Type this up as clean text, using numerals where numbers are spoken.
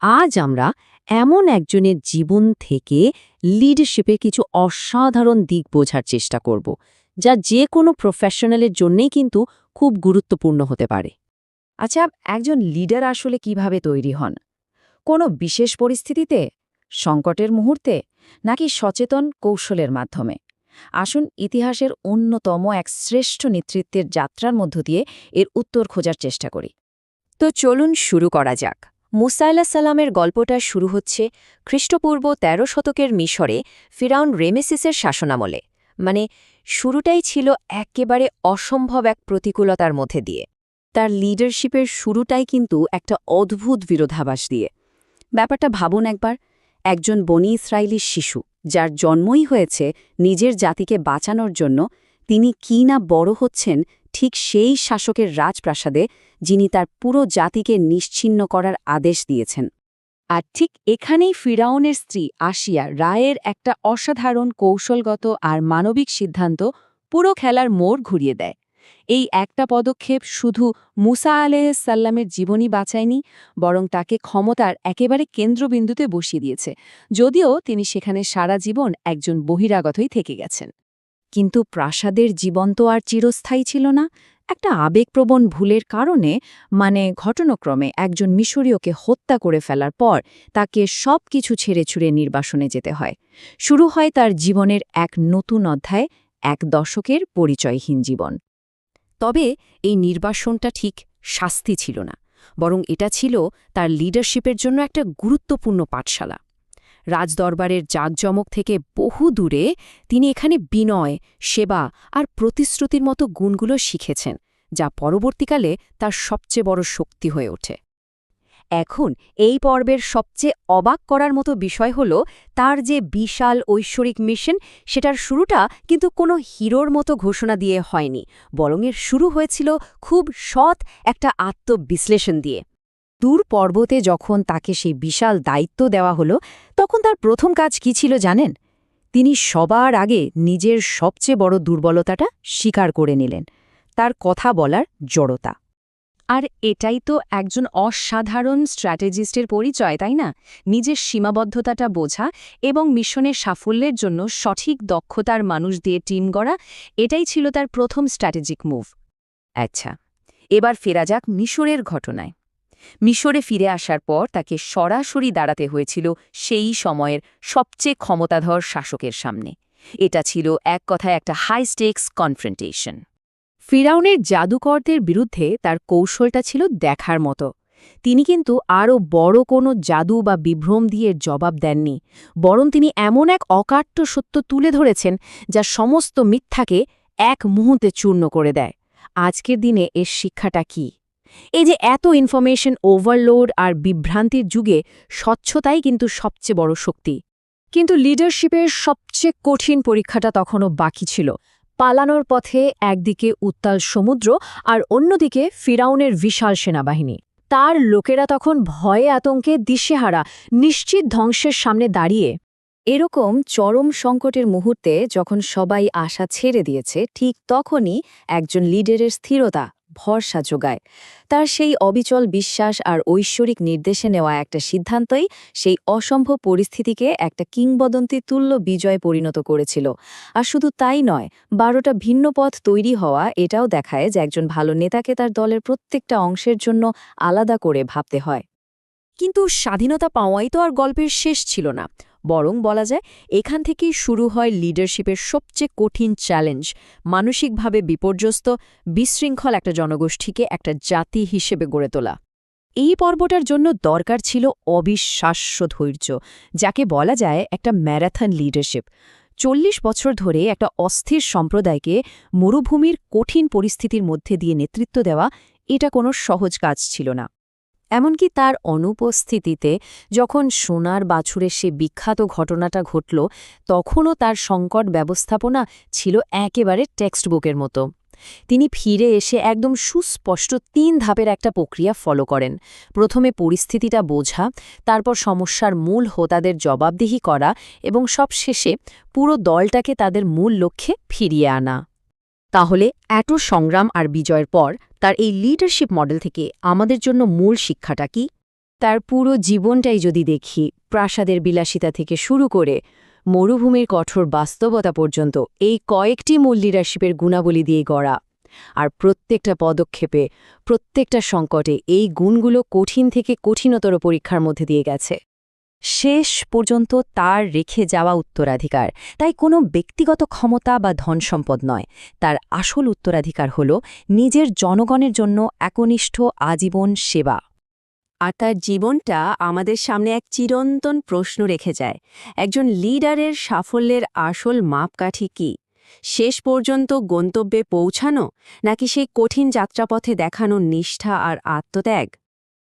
আজ আমরা এমন একজনের জীবন থেকে লিডারশিপের কিছু অসাধারণ দিক বোঝার চেষ্টা করব, যা যে কোনো প্রফেশনালের জন্যেই কিন্তু খুব গুরুত্বপূর্ণ হতে পারে। আচ্ছা, একজন লিডার আসলে কিভাবে তৈরি হন? কোনো বিশেষ পরিস্থিতিতে, সংকটের মুহূর্তে, নাকি সচেতন কৌশলের মাধ্যমে? আসুন ইতিহাসের অন্যতম এক শ্রেষ্ঠ নেতৃত্বের যাত্রার মধ্য দিয়ে এর উত্তর খোঁজার চেষ্টা করি। তো চলুন শুরু করা যাক। মুসা আলাইহিস সালামের গল্পটা শুরু হচ্ছে খ্রিস্টপূর্ব ১৩ শতকের মিশরে ফিরাউন রেমেসিসের শাসনামলে। মানে শুরুটাই ছিল একেবারে অসম্ভব এক প্রতিকূলতার মধ্যে দিয়ে। তার লিডারশিপের শুরুটাই কিন্তু একটা অদ্ভুত বিরোধাভাস দিয়ে। ব্যাপারটা ভাবুন একবার, একজন বনি ইসরায়েলি শিশু, যার জন্মই হয়েছে নিজের জাতিকে বাঁচানোর জন্য, তিনি কি না বড় হচ্ছেন ঠিক সেই শাসকের রাজপ্রাসাদে, যিনি তার পুরো জাতিকে নিশ্চিহ্ন করার আদেশ দিয়েছেন। আর ঠিক এখানেই ফিরাউনের স্ত্রী আসিয়া রায়ের একটা অসাধারণ কৌশলগত আর মানবিক সিদ্ধান্ত পুরো খেলার মোড় ঘুরিয়ে দেয়। এই একটা পদক্ষেপ শুধু মুসা আলাইহিস সাল্লামের জীবনই বাঁচায়নি, বরং তাকে ক্ষমতার একেবারে কেন্দ্রবিন্দুতে বসিয়ে দিয়েছে, যদিও তিনি সেখানে সারা জীবন একজন বহিরাগতই থেকে গেছেন। কিন্তু প্রাসাদের জীবন তো আর চিরস্থায়ী ছিল না। একটা আবেগপ্রবণ ভুলের কারণে, ঘটনাক্রমে একজন মিশরীয়কে হত্যা করে ফেলার পর তাকে সব কিছু ছেড়ে ছুড়ে নির্বাসনে যেতে হয়। শুরু হয় তার জীবনের এক নতুন অধ্যায়, এক দশকের পরিচয়হীন জীবন। তবে এই নির্বাসনটা ঠিক শাস্তি ছিল না, বরং এটা ছিল তার লিডারশিপের জন্য একটা গুরুত্বপূর্ণ পাঠশালা। রাজদরবারের জাঁকজমক থেকে বহু দূরে তিনি এখানে বিনয়, সেবা আর প্রতিশ্রুতির মতো গুণগুলো শিখেছেন, যা পরবর্তীকালে তার সবচেয়ে বড় শক্তি হয়ে ওঠে। এখন এই পর্বের সবচেয়ে অবাক করার মতো বিষয় হল, তার যে বিশাল ঐশ্বরিক মিশন, সেটার শুরুটা কিন্তু কোনো হিরোর মতো ঘোষণা দিয়ে হয়নি, বরং এর শুরু হয়েছিল খুব সৎ একটা আত্মবিশ্লেষণ দিয়ে। দূর পর্বতে যখন তাকে সেই বিশাল দায়িত্ব দেওয়া হলো, তখন তার প্রথম কাজ কি ছিল জানেন? তিনি সবার আগে নিজের সবচেয়ে বড় দুর্বলতাটা স্বীকার করে নিলেন, তার কথা বলার জড়তা। আর এটাই তো একজন অসাধারণ স্ট্র্যাটেজিস্টের পরিচয়, তাই না? নিজের সীমাবদ্ধতাটা বোঝা এবং মিশনের সাফল্যের জন্য সঠিক দক্ষতার মানুষ দিয়ে টিম গড়া, এটাই ছিল তার প্রথম স্ট্র্যাটেজিক মুভ। আচ্ছা, এবার ফেরা যাক মিশরের ঘটনায়। মিশরে ফিরে আসার পর তাকে সরাসরি দাঁড়াতে হয়েছিল সেই সময়ের সবচেয়ে ক্ষমতাধর শাসকের সামনে। এটা ছিল এক কথায় একটা হাই স্টেকস কনফ্রন্টেশন। ফিরাউনের জাদুকরদের বিরুদ্ধে তার কৌশলটা ছিল দেখার মতো। তিনি কিন্তু আরও বড় কোনো জাদু বা বিভ্রম দিয়ে জবাব দেননি, বরং তিনি এমন এক অকাট্য সত্য তুলে ধরেছেন, যা সমস্ত মিথ্যাকে এক মুহূর্তে চূর্ণ করে দেয়। আজকের দিনে এর শিক্ষাটা কি? এই যে এত ইনফরমেশন ওভারলোড আর বিভ্রান্তির যুগে স্বচ্ছতাই কিন্তু সবচেয়ে বড় শক্তি। কিন্তু লিডারশিপের সবচেয়ে কঠিন পরীক্ষাটা তখনও বাকি ছিল। পালানোর পথে একদিকে উত্তাল সমুদ্র আর অন্যদিকে ফিরাউনের বিশাল সেনাবাহিনী। তার লোকেরা তখন ভয়ে আতঙ্কে দিশেহারা, নিশ্চিত ধ্বংসের সামনে দাঁড়িয়ে। এরকম চরম সংকটের মুহূর্তে যখন সবাই আশা ছেড়ে দিয়েছে, ঠিক তখনই একজন লিডারের স্থিরতা, ভরসা যোগায়। তার সেই অবিচল বিশ্বাস আর ঐশ্বরিক নির্দেশে নেওয়া একটা সিদ্ধান্তই সেই অসম্ভব পরিস্থিতিকে একটা কিংবদন্তি তুল্য বিজয়ে পরিণত করেছিল। আর শুধু তাই নয়, ১২টা ভিন্ন পথ তৈরি হওয়া এটাও দেখায় যে একজন ভালো নেতাকে তার দলের প্রত্যেকটা অংশের জন্য আলাদা করে ভাবতে হয়। কিন্তু স্বাধীনতা পাওয়াই তো আর গল্পের শেষ ছিল না, বরং বলা যায় এখান থেকেই শুরু হয় লিডারশিপের সবচেয়ে কঠিন চ্যালেঞ্জ, মানসিকভাবে বিপর্যস্ত, বিশৃঙ্খল একটা জনগোষ্ঠীকে একটা জাতি হিসেবে গড়ে তোলা। এই পর্বটার জন্য দরকার ছিল অবিশ্বাস্য ধৈর্য, যাকে বলা যায় একটা ম্যারাথন লিডারশিপ। ৪০ বছর ধরে একটা অস্থির সম্প্রদায়কে মরুভূমির কঠিন পরিস্থিতির মধ্যে দিয়ে নেতৃত্ব দেওয়া, এটা কোনো সহজ কাজ ছিল না। এমনকি তার অনুপস্থিতিতে যখন সোনার বাছুরের সে বিখ্যাত ঘটনাটা ঘটল, তখনও তার সংকট ব্যবস্থাপনা ছিল একেবারে টেক্সটবুকের মতো। তিনি ফিরে এসে একদম সুস্পষ্ট ৩ ধাপের একটা প্রক্রিয়া ফলো করেন। প্রথমে পরিস্থিতিটা বোঝা, তারপর সমস্যার মূল হোতাদের জবাবদিহি করা এবং সবশেষে পুরো দলটাকে তাদের মূল লক্ষ্যে ফিরিয়ে আনা। তাহলে এত সংগ্রাম আর বিজয়ের পর তার এই লিডারশিপ মডেল থেকে আমাদের জন্য মূল শিক্ষাটা কি? তার পুরো জীবনটাই যদি দেখি, প্রাসাদের বিলাসিতা থেকে শুরু করে মরুভূমির কঠোর বাস্তবতা পর্যন্ত এই কয়েকটি মূল লিডারশিপের গুণাবলী দিয়ে গড়া। আর প্রত্যেকটা পদক্ষেপে, প্রত্যেকটা সংকটে এই গুণগুলো কঠিন থেকে কঠিনতর পরীক্ষার মধ্যে দিয়ে গেছে। শেষ পর্যন্ত তার রেখে যাওয়া উত্তরাধিকার তাই কোনো ব্যক্তিগত ক্ষমতা বা ধনসম্পদ নয়, তার আসল উত্তরাধিকার হল নিজের জনগণের জন্য একনিষ্ঠ আজীবন সেবা। আর তার জীবনটা আমাদের সামনে এক চিরন্তন প্রশ্ন রেখে যায়, একজন লিডারের সাফল্যের আসল মাপকাঠি কি? শেষ পর্যন্ত গন্তব্যে পৌঁছানো, নাকি সেই কঠিন যাত্রাপথে দেখানো নিষ্ঠা আর আত্মত্যাগ?